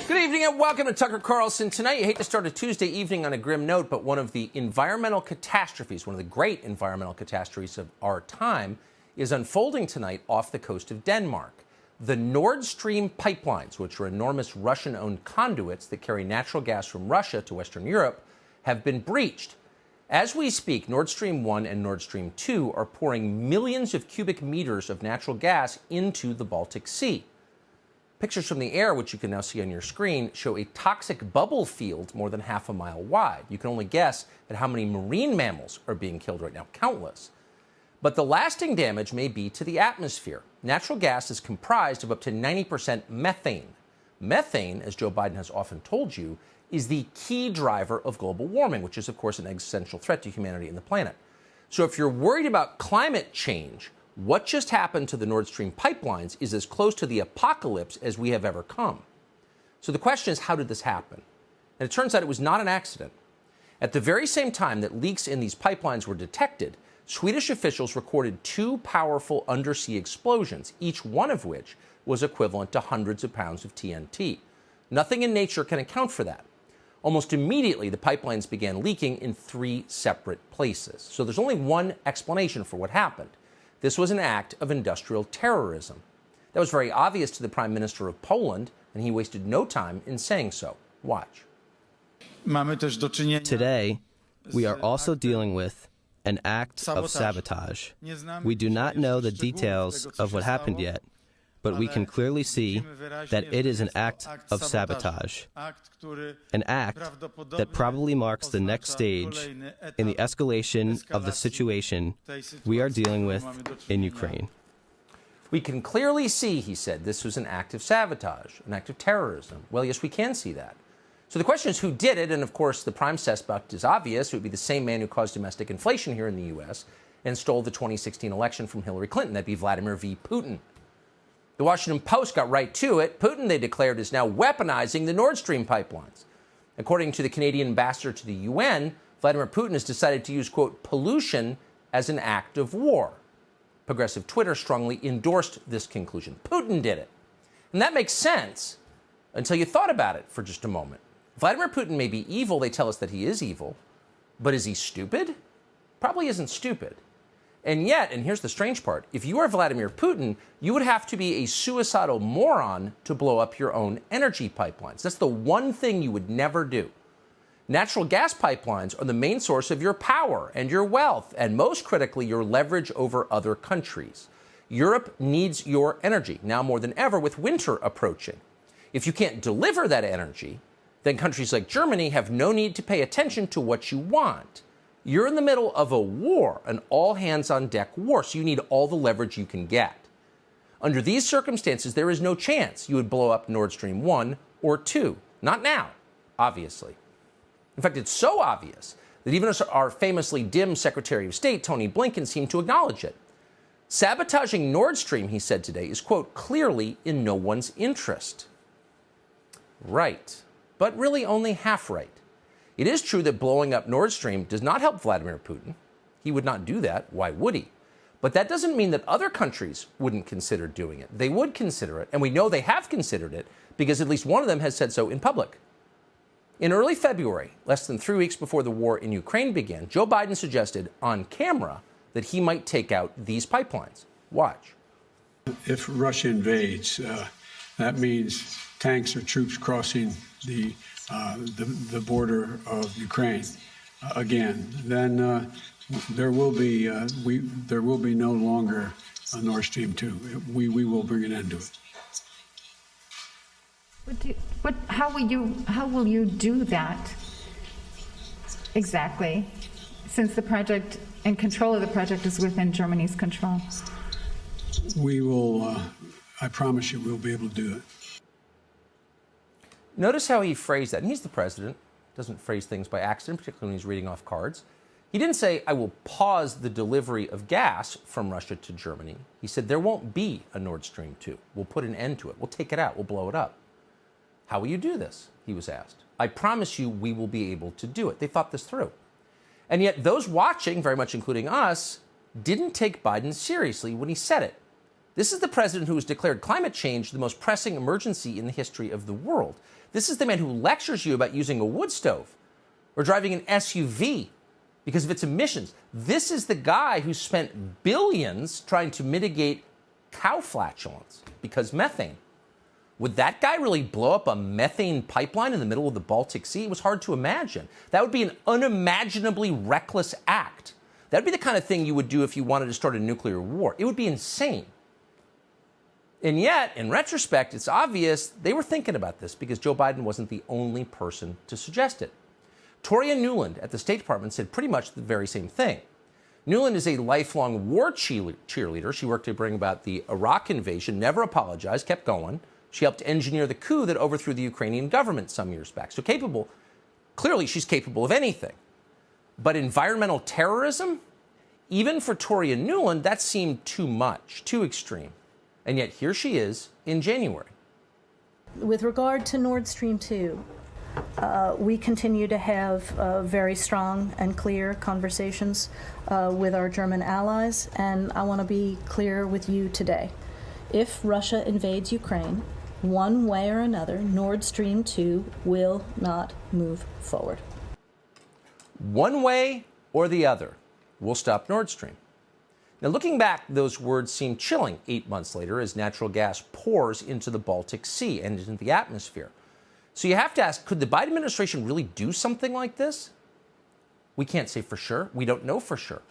Good evening and welcome to Tucker Carlson Tonight. You hate to start a Tuesday evening on a grim note, but one of the environmental catastrophes, one of the great environmental catastrophes of our time, is unfolding tonight off the coast of Denmark. The Nord Stream pipelines, which are enormous Russian-owned conduits that carry natural gas from Russia to Western Europe, have been breached. As we speak, Nord Stream 1 and Nord Stream 2 are pouring millions of cubic meters of natural gas into the Baltic Sea. Pictures from the air, which you can now see on your screen, show a toxic bubble field more than half a mile wide. You can only guess at how many marine mammals are being killed right now, countless. But the lasting damage may be to the atmosphere. Natural gas is comprised of up to 90% methane. Methane, as Joe Biden has often told you, is the key driver of global warming, which is, of course, an existential threat to humanity and the planet. So if you're worried about climate change, what just happened to the Nord Stream pipelines is as close to the apocalypse as we have ever come. So the question is, how did this happen? And it turns out it was not an accident. At the very same time that leaks in these pipelines were detected, Swedish officials recorded two powerful undersea explosions, each one of which was equivalent to hundreds of pounds of TNT. Nothing in nature can account for that. Almost immediately, the pipelines began leaking in three separate places. So there's only one explanation for what happened. This was an act of industrial terrorism. That was very obvious to the Prime Minister of Poland, and he wasted no time in saying so. Watch. Today, we are also dealing with an act of sabotage. We do not know the details of what happened yet, but we can clearly see that it is an act of sabotage, an act that probably marks the next stage in the escalation of the situation we are dealing with in Ukraine. We can clearly see, he said, this was an act of sabotage, an act of terrorism. Well, yes, we can see that. So the question is who did it, and of course the prime suspect is obvious. It would be the same man who caused domestic inflation here in the U.S. and stole the 2016 election from Hillary Clinton. That'd be Vladimir V. Putin. The Washington Post got right to it. Putin, they declared, is now weaponizing the Nord Stream pipelines. According to the Canadian ambassador to the UN, Vladimir Putin has decided to use, quote, pollution as an act of war. Progressive Twitter strongly endorsed this conclusion. Putin did it. And that makes sense until you thought about it for just a moment. Vladimir Putin may be evil. They tell us that he is evil. But is he stupid? Probably isn't stupid. And yet, and here's the strange part, if you are Vladimir Putin, you would have to be a suicidal moron to blow up your own energy pipelines. That's the one thing you would never do. Natural gas pipelines are the main source of your power and your wealth, and most critically, your leverage over other countries. Europe needs your energy, now more than ever with winter approaching. If you can't deliver that energy, then countries like Germany have no need to pay attention to what you want. You're in the middle of a war, an all-hands-on-deck war, so you need all the leverage you can get. Under these circumstances, there is no chance you would blow up Nord Stream 1 or 2. Not now, obviously. In fact, it's so obvious that even our famously dim Secretary of State, Tony Blinken, seemed to acknowledge it. Sabotaging Nord Stream, he said today, is, quote, clearly in no one's interest. Right, but really only half right. It is true that blowing up Nord Stream does not help Vladimir Putin. He would not do that. Why would he? But that doesn't mean that other countries wouldn't consider doing it. They would consider it, and we know they have considered it because at least one of them has said so in public. In early February, less than 3 weeks before the war in Ukraine began, Joe Biden suggested on camera that he might take out these pipelines. Watch. If Russia invades, that means tanks or troops crossing the border of Ukraine again. Then there will be no longer a Nord Stream 2. We will bring an end to it. How will you do that exactly? Since the project and control of the project is within Germany's control. We will. I promise you, we'll be able to do it. Notice how he phrased that. And he's the president. Doesn't phrase things by accident, particularly when he's reading off cards. He didn't say, I will pause the delivery of gas from Russia to Germany. He said, there won't be a Nord Stream 2. We'll put an end to it. We'll take it out. We'll blow it up. How will you do this? He was asked. I promise you we will be able to do it. They thought this through. And yet those watching, very much including us, didn't take Biden seriously when he said it. This is the president who has declared climate change the most pressing emergency in the history of the world. This is the man who lectures you about using a wood stove or driving an SUV because of its emissions. This is the guy who spent billions trying to mitigate cow flatulence because methane. Would that guy really blow up a methane pipeline in the middle of the Baltic Sea? It was hard to imagine. That would be an unimaginably reckless act. That would be the kind of thing you would do if you wanted to start a nuclear war. It would be insane. And yet, in retrospect, it's obvious they were thinking about this because Joe Biden wasn't the only person to suggest it. Toria Nuland at the State Department said pretty much the very same thing. Nuland is a lifelong war cheerleader. She worked to bring about the Iraq invasion, never apologized, kept going. She helped engineer the coup that overthrew the Ukrainian government some years back. So clearly she's capable of anything. But environmental terrorism, even for Toria Nuland, that seemed too much, too extreme. And yet here she is in January. With regard to Nord Stream 2, we continue to have very strong and clear conversations with our German allies, and I want to be clear with you today. If Russia invades Ukraine, one way or another, Nord Stream 2 will not move forward. One way or the other, we'll stop Nord Stream. Now, looking back, those words seem chilling 8 months later as natural gas pours into the Baltic Sea and into the atmosphere. So you have to ask, could the Biden administration really do something like this? We can't say for sure. We don't know for sure.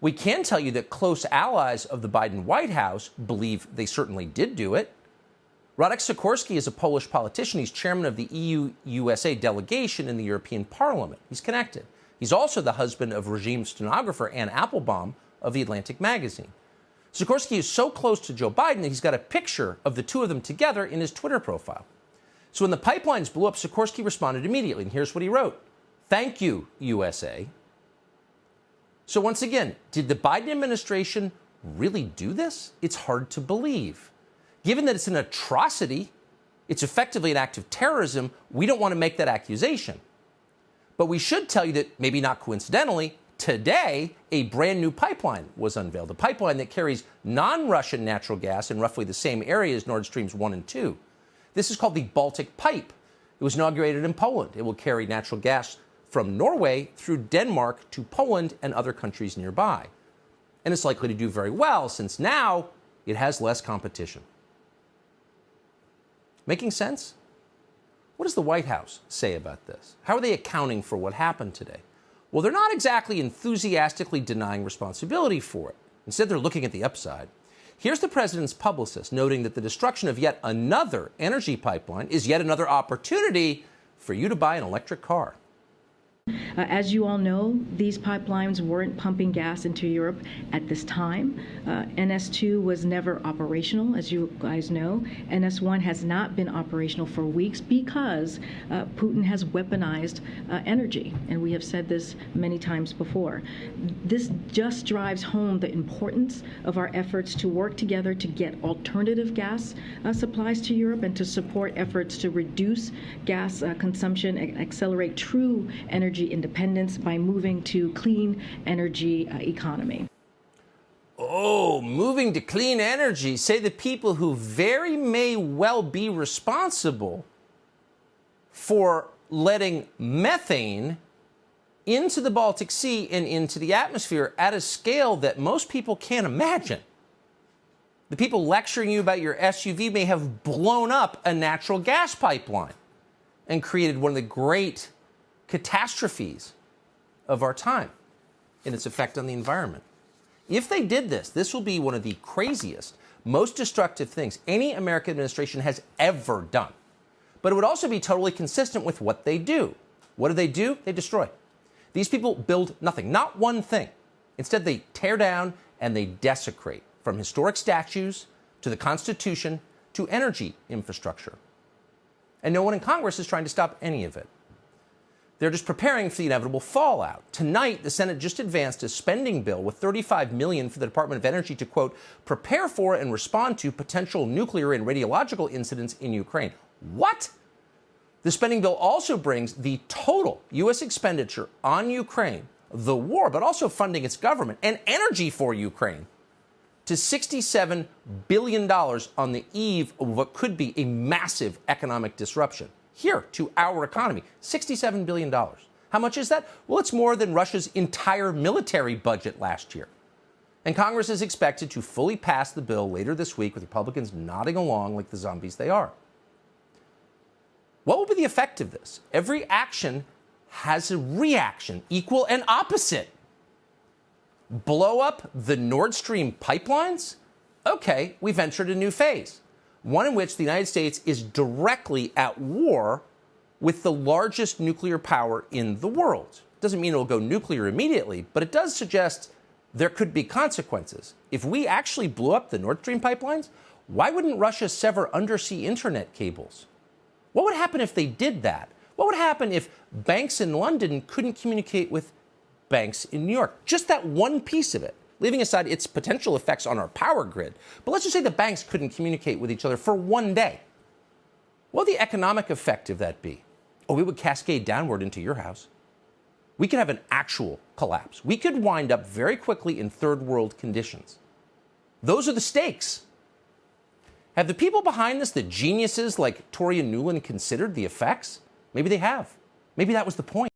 We can tell you that close allies of the Biden White House believe they certainly did do it. Radek Sikorski is a Polish politician. He's chairman of the EU-USA delegation in the European Parliament. He's connected. He's also the husband of regime stenographer Anne Applebaum of The Atlantic magazine. Sikorski is so close to Joe Biden that he's got a picture of the two of them together in his Twitter profile. So when the pipelines blew up, Sikorski responded immediately, and here's what he wrote. "Thank you, USA." So once again, did the Biden administration really do this? It's hard to believe. Given that it's an atrocity, it's effectively an act of terrorism, we don't want to make that accusation. But we should tell you that, maybe not coincidentally, today a brand new pipeline was unveiled, a pipeline that carries non-Russian natural gas in roughly the same area as Nord Streams 1 and 2. This is called the Baltic Pipe. It was inaugurated in Poland. It will carry natural gas from Norway through Denmark to Poland and other countries nearby. And it's likely to do very well since now it has less competition. Making sense? What does the White House say about this? How are they accounting for what happened today? Well, they're not exactly enthusiastically denying responsibility for it. Instead, they're looking at the upside. Here's the president's publicist noting that the destruction of yet another energy pipeline is yet another opportunity for you to buy an electric car. As you all know, these pipelines weren't pumping gas into Europe at this time. NS2 was never operational, as you guys know. NS1 has not been operational for weeks because Putin has weaponized energy, and we have said this many times before. This just drives home the importance of our efforts to work together to get alternative gas supplies to Europe and to support efforts to reduce gas consumption and accelerate true energy independence by moving to clean energy economy. Oh, moving to clean energy, say the people who very may well be responsible for letting methane into the Baltic Sea and into the atmosphere at a scale that most people can't imagine. The people lecturing you about your SUV may have blown up a natural gas pipeline and created one of the great catastrophes of our time in its effect on the environment. If they did this, this will be one of the craziest, most destructive things any American administration has ever done. But it would also be totally consistent with what they do. What do? They destroy. These people build nothing, not one thing. Instead, they tear down and they desecrate, from historic statues to the Constitution to energy infrastructure. And no one in Congress is trying to stop any of it. They're just preparing for the inevitable fallout. Tonight, the Senate just advanced a spending bill with $35 million for the Department of Energy to, quote, prepare for and respond to potential nuclear and radiological incidents in Ukraine. What? The spending bill also brings the total U.S. expenditure on Ukraine, the war, but also funding its government and energy for Ukraine, to $67 billion on the eve of what could be a massive economic disruption. Here, to our economy, $67 billion. How much is that? Well, it's more than Russia's entire military budget last year. And Congress is expected to fully pass the bill later this week, with Republicans nodding along like the zombies they are. What will be the effect of this? Every action has a reaction, equal and opposite. Blow up the Nord Stream pipelines? Okay, we've entered a new phase, one in which the United States is directly at war with the largest nuclear power in the world. Doesn't mean it'll go nuclear immediately, but it does suggest there could be consequences. If we actually blew up the Nord Stream pipelines, why wouldn't Russia sever undersea internet cables? What would happen if they did that? What would happen if banks in London couldn't communicate with banks in New York? Just that one piece of it, leaving aside its potential effects on our power grid. But let's just say the banks couldn't communicate with each other for one day. What would the economic effect of that be? Oh, we would cascade downward into your house. We could have an actual collapse. We could wind up very quickly in third world conditions. Those are the stakes. Have the people behind this, the geniuses like Toria Nuland, considered the effects? Maybe they have. Maybe that was the point.